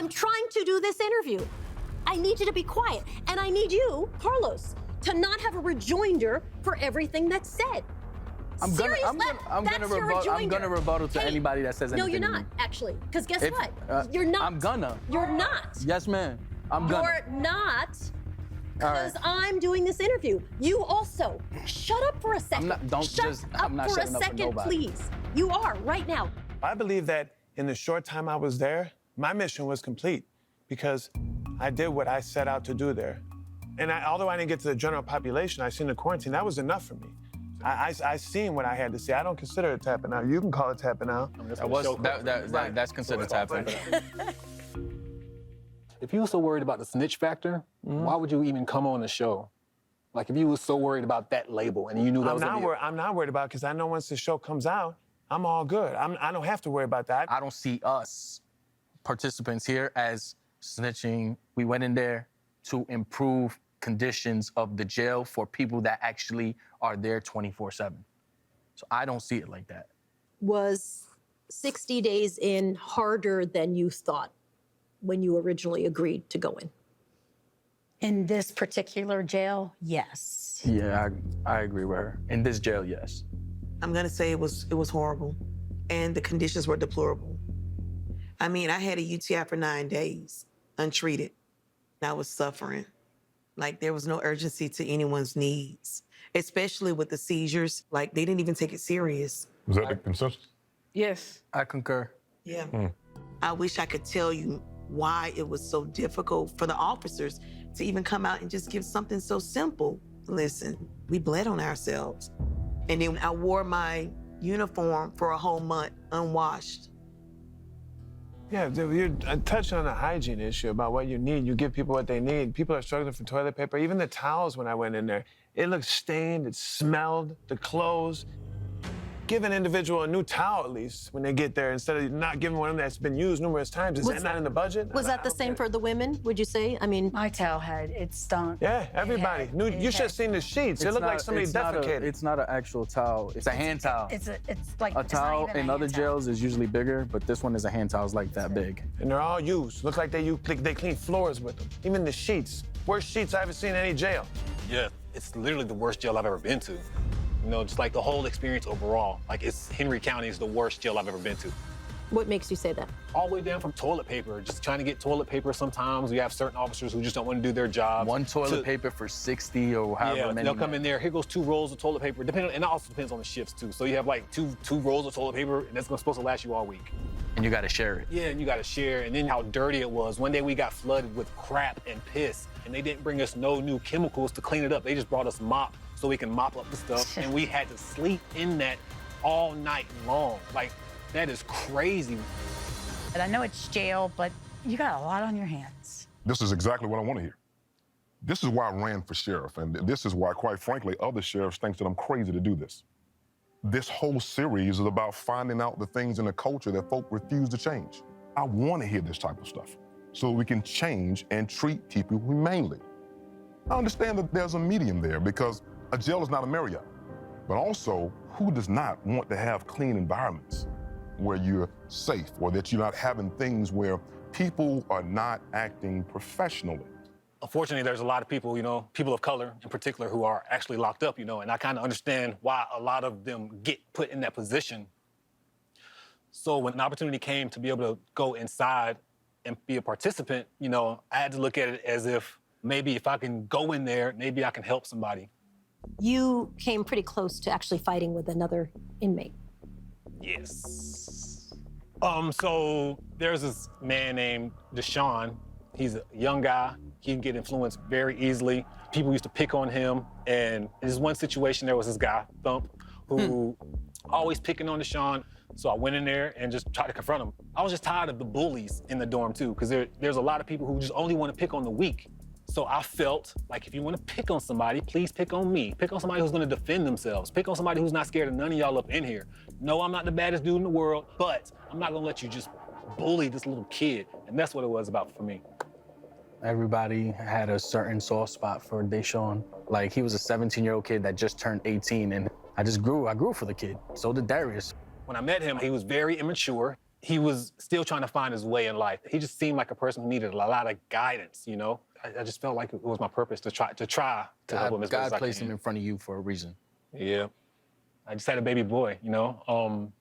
I'm trying to do this interview. I need you to be quiet. And I need you, Carlos, to not have a rejoinder for everything that's said. I'm gonna rebuttal to anybody that says anything. No, you're to not, me. actually. Because guess what? You're not. I'm gonna. You're not. Yes, ma'am. I'm gonna. You're not. Because right. I'm doing this interview. You also. Shut up for a second. I'm not shutting up for nobody. please. You are, right now. I believe that in the short time I was there, my mission was complete because I did what I set out to do there. And although I didn't get to the general population, I seen the quarantine, that was enough for me. I seen what I had to say. I don't consider it tapping out. You can call it tapping out. That's considered tapping. If you were so worried about the snitch factor, why would you even come on the show? Like, if you were so worried about that label and you knew that I'm not worried about it because I know once the show comes out, I'm all good. I don't have to worry about that. I don't see us participants here as snitching. We went in there to improve conditions of the jail for people that actually are there 24/7. So I don't see it like that. Was 60 days in harder than you thought when you originally agreed to go in? In this particular jail, yes. Yeah, I agree with her. In this jail, yes. I'm gonna say it was horrible, and the conditions were deplorable. I mean, I had a UTI for 9 days, untreated. I was suffering. Like, there was no urgency to anyone's needs, especially with the seizures. Like, they didn't even take it serious. Was that the consensus? Yes. I concur. Yeah. I wish I could tell you why it was so difficult for the officers to even come out and just give something so simple. Listen, we bled on ourselves. And then I wore my uniform for a whole month unwashed. Yeah, you're touching on a hygiene issue about what you need. You give people what they need. People are struggling for toilet paper. Even the towels when I went in there, it looked stained, it smelled, the clothes. Give an individual a new towel at least when they get there instead of not giving one that's been used numerous times. Is that not in the budget? Was that the same for the women, would you say? I mean, My towel it stunk. Yeah, everybody. You should have seen the sheets. It looked like somebody defecated. It's not an actual towel. It's a hand towel. It's like A it's not towel even a in hand other towel. jails is usually bigger, but this one is a hand towel. It's like that big. And they're all used. Look like they clean floors with them. Even the sheets. Worst sheets I ever seen in any jail. Yeah, it's literally the worst jail I've ever been to. You know, just like the whole experience overall. Like, Henry County is the worst jail I've ever been to. what makes you say that? All the way down from toilet paper, just trying to get toilet paper sometimes. We have certain officers who just don't want to do their job. One toilet paper for 60 or however many. They'll come in there, here goes 2 rolls of toilet paper, and it also depends on the shifts too. So you have like two rolls of toilet paper, and that's supposed to last you all week. And you gotta share it. Yeah, and you gotta share, and then how dirty it was. One day we got flooded with crap and piss, and they didn't bring us no new chemicals to clean it up. They just brought us mop so we can mop up the stuff, and we had to sleep in that all night long. Like, that is crazy. And I know it's jail, but you got a lot on your hands. This is exactly what I want to hear. This is why I ran for sheriff, and this is why, quite frankly, other sheriffs think that I'm crazy to do this. This whole series is about finding out the things in the culture that folk refuse to change. I want to hear this type of stuff so we can change and treat people humanely. I understand that there's a medium there because a jail is not a Marriott, but also who does not want to have clean environments where you're safe or that you're not having things where people are not acting professionally? Unfortunately, there's a lot of people, people of color in particular, who are actually locked up, and I kind of understand why a lot of them get put in that position. So when an opportunity came to be able to go inside and be a participant, I had to look at it as if maybe if I can go in there, maybe I can help somebody. You came pretty close to actually fighting with another inmate. Yes. So there's this man named Deshaun. He's a young guy. He can get influenced very easily. People used to pick on him. And in this one situation, there was this guy, Thump, who always picking on Deshaun. So I went in there and just tried to confront him. I was just tired of the bullies in the dorm too, because there's a lot of people who just only want to pick on the weak. So I felt like if you want to pick on somebody, please pick on me. Pick on somebody who's going to defend themselves. Pick on somebody who's not scared of none of y'all up in here. No, I'm not the baddest dude in the world, but I'm not going to let you just bully this little kid. And that's what it was about for me. Everybody had a certain soft spot for Deshaun. Like, he was a 17-year-old kid that just turned 18, and I grew for the kid. So did Darius. When I met him, he was very immature. he was still trying to find his way in life. He just seemed like a person who needed a lot of guidance, you know? I just felt like it was my purpose to try to help him as best as I God placed can. him in front of you for a reason. Yeah. I just had a baby boy, you know?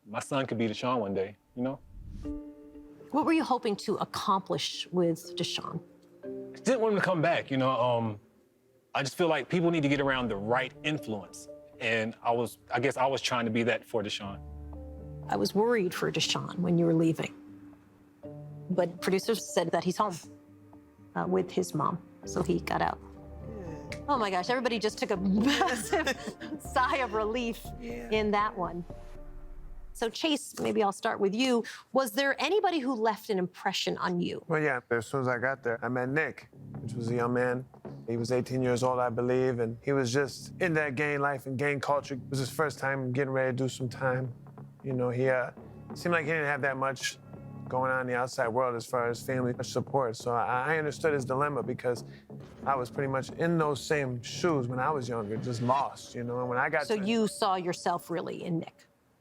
My son could be Deshaun one day, you know? What were you hoping to accomplish with Deshaun? I didn't want him to come back, you know? I just feel like people need to get around the right influence. And I guess I was trying to be that for Deshaun. I was worried for Deshaun when you were leaving. But producers said that he's home with his mom, so he got out. Oh my gosh, everybody just took a massive sigh of relief in that one. So Chase, maybe I'll start with you. Was there anybody who left an impression on you? Well, yeah, as soon as I got there, I met Nick, which was a young man. He was 18 years old, I believe, and he was just in that gang life and gang culture. It was his first time getting ready to do some time. You know, he seemed like he didn't have that much going on in the outside world as far as family support. So I understood his dilemma because I was pretty much in those same shoes when I was younger, just lost, you know. And when I got So you saw yourself really in Nick?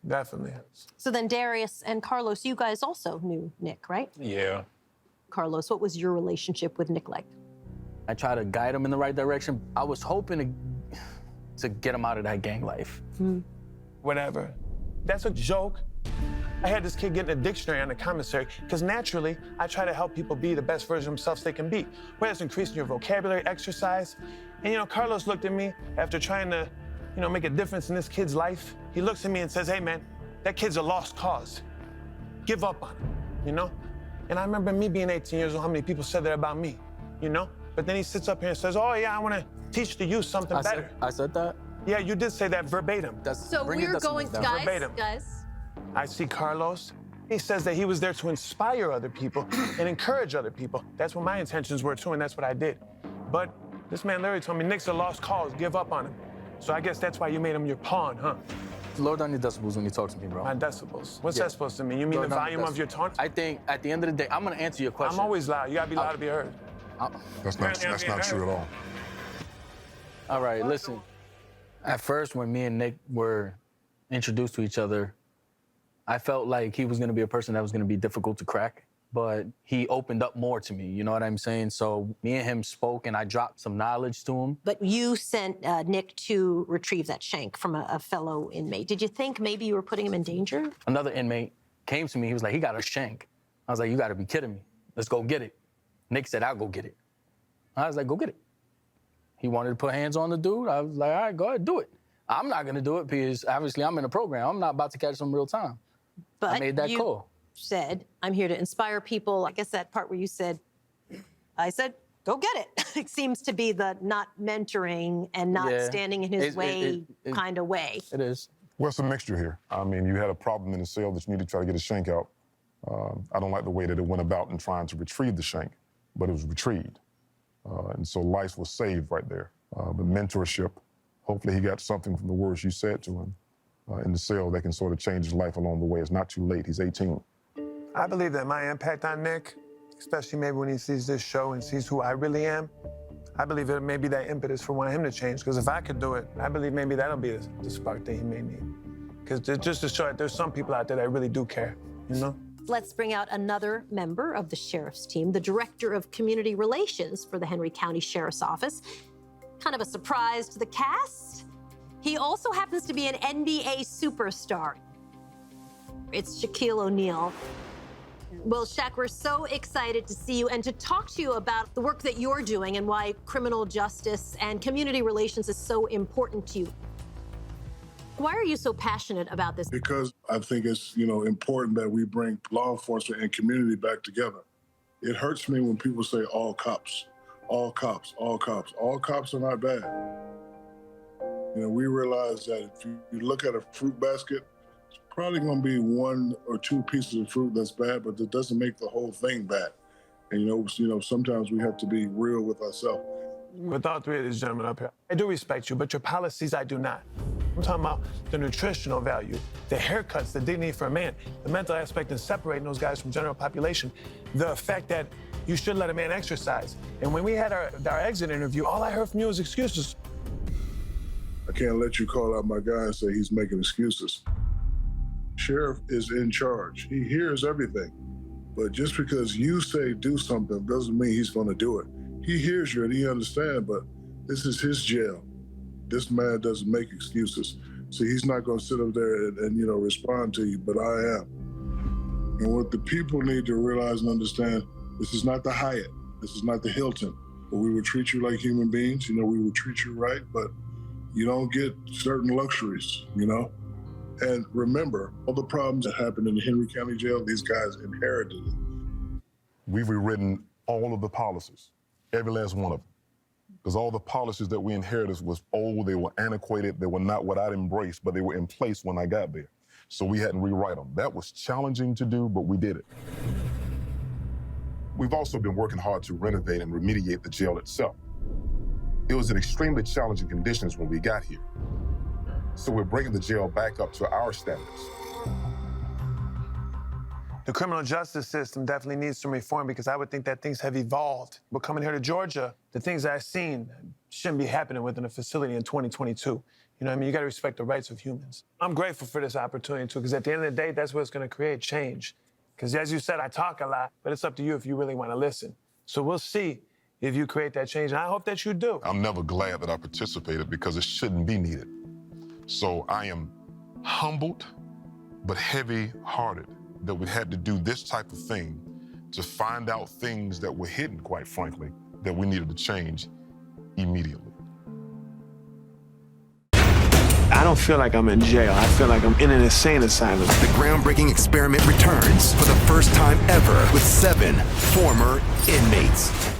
Definitely. So then Darius and Carlos, you guys also knew Nick, right? Yeah. Carlos, what was your relationship with Nick like? I tried to guide him in the right direction. I was hoping to get him out of that gang life. Whatever. That's a joke. I had this kid getting a dictionary on the commissary because naturally, I try to help people be the best version of themselves they can be, whether it's increasing your vocabulary, exercise. And, you know, Carlos looked at me after trying to, you know, make a difference in this kid's life. He looks at me and says, hey, man, that kid's a lost cause. Give up on him, you know? And I remember me being 18 years old, how many people said that about me, you know? But then he sits up here and says, oh, yeah, I want to teach the youth something better. I said that? Yeah, you did say that verbatim. So we're going, Verbatim. guys. I see Carlos. He says that he was there to inspire other people and encourage other people. That's what my intentions were too, and that's what I did. But this man literally told me, Nick's a lost cause, give up on him. So I guess that's why you made him your pawn, huh? Lower down your decibels when you talk to me, bro. My decibels. What's that supposed to mean? You mean the volume of your tone? I think at the end of the day, I'm gonna answer your question. I'm always loud. You gotta be loud to be heard. That's not true at all. All right, listen. At first, when me and Nick were introduced to each other, I felt like he was gonna be a person that was gonna be difficult to crack, but he opened up more to me, you know what I'm saying? So me and him spoke and I dropped some knowledge to him. But you sent Nick to retrieve that shank from a fellow inmate. Did you think maybe you were putting him in danger? Another inmate came to me, he was like, he got a shank. I was like, you gotta be kidding me. Let's go get it. Nick said, I'll go get it. I was like, go get it. He wanted to put hands on the dude. I was like, all right, go ahead, do it. I'm not gonna do it because obviously I'm in a program. I'm not about to catch some real time. But I made that you call. Said, I'm here to inspire people. I guess that part where you said, I said, go get it. It seems to be the not mentoring and not standing in his way kind of way. It is. Well, it's a mixture here. I mean, you had a problem in the cell that you need to try to get a shank out. I don't like the way that it went about in trying to retrieve the shank, but it was retrieved. And so life was saved right there. The mentorship, hopefully he got something from the words you said to him in the cell that can sort of change his life along the way. It's not too late. He's 18. I believe that my impact on Nick, especially maybe when he sees this show and sees who I really am, I believe it may be that impetus for wanting him to change. Because if I could do it, I believe maybe that'll be the spark that he may need. Because just to show that there's some people out there that really do care, you know? Let's bring out another member of the sheriff's team, the director of community relations for the Henry County Sheriff's Office. Kind of a surprise to the cast. He also happens to be an NBA superstar. It's Shaquille O'Neal. Well, Shaq, we're so excited to see you and to talk to you about the work that you're doing and why criminal justice and community relations is so important to you. Why are you so passionate about this? Because I think it's, important that we bring law enforcement and community back together. It hurts me when people say all cops, all cops, all cops. All cops are not bad. We realize that if you look at a fruit basket, it's probably going to be one or two pieces of fruit that's bad, but that doesn't make the whole thing bad. And sometimes we have to be real with ourselves. With all three of these gentlemen up here, I do respect you, but your policies I do not. I'm talking about the nutritional value, the haircuts, the dignity for a man, the mental aspect in separating those guys from general population, the fact that you should let a man exercise. And when we had our exit interview, all I heard from you was excuses. I can't let you call out my guy and say he's making excuses. Sheriff is in charge. He hears everything. But just because you say do something doesn't mean he's going to do it. He hears you and he understands, but this is his jail. This man doesn't make excuses. So he's not going to sit up there and respond to you, but I am. And what the people need to realize and understand, this is not the Hyatt. This is not the Hilton. But we will treat you like human beings. We will treat you right, but you don't get certain luxuries, And remember, all the problems that happened in the Henry County Jail, these guys inherited it. We've rewritten all of the policies, every last one of them. Because all the policies that we inherited was old, they were antiquated, they were not what I'd embraced, but they were in place when I got there. So we had to rewrite them. That was challenging to do, but we did it. We've also been working hard to renovate and remediate the jail itself. It was in extremely challenging conditions when we got here. So we're bringing the jail back up to our standards. The criminal justice system definitely needs some reform because I would think that things have evolved. But coming here to Georgia, the things I've seen shouldn't be happening within a facility in 2022. You know what I mean? You got to respect the rights of humans. I'm grateful for this opportunity, too, because at the end of the day, that's what's going to create change. Because as you said, I talk a lot, but it's up to you if you really want to listen. So we'll see if you create that change, and I hope that you do. I'm never glad that I participated because it shouldn't be needed. So I am humbled, but heavy-hearted that we had to do this type of thing to find out things that were hidden, quite frankly, that we needed to change immediately. I don't feel like I'm in jail. I feel like I'm in an insane asylum. The groundbreaking experiment returns for the first time ever with 7 former inmates.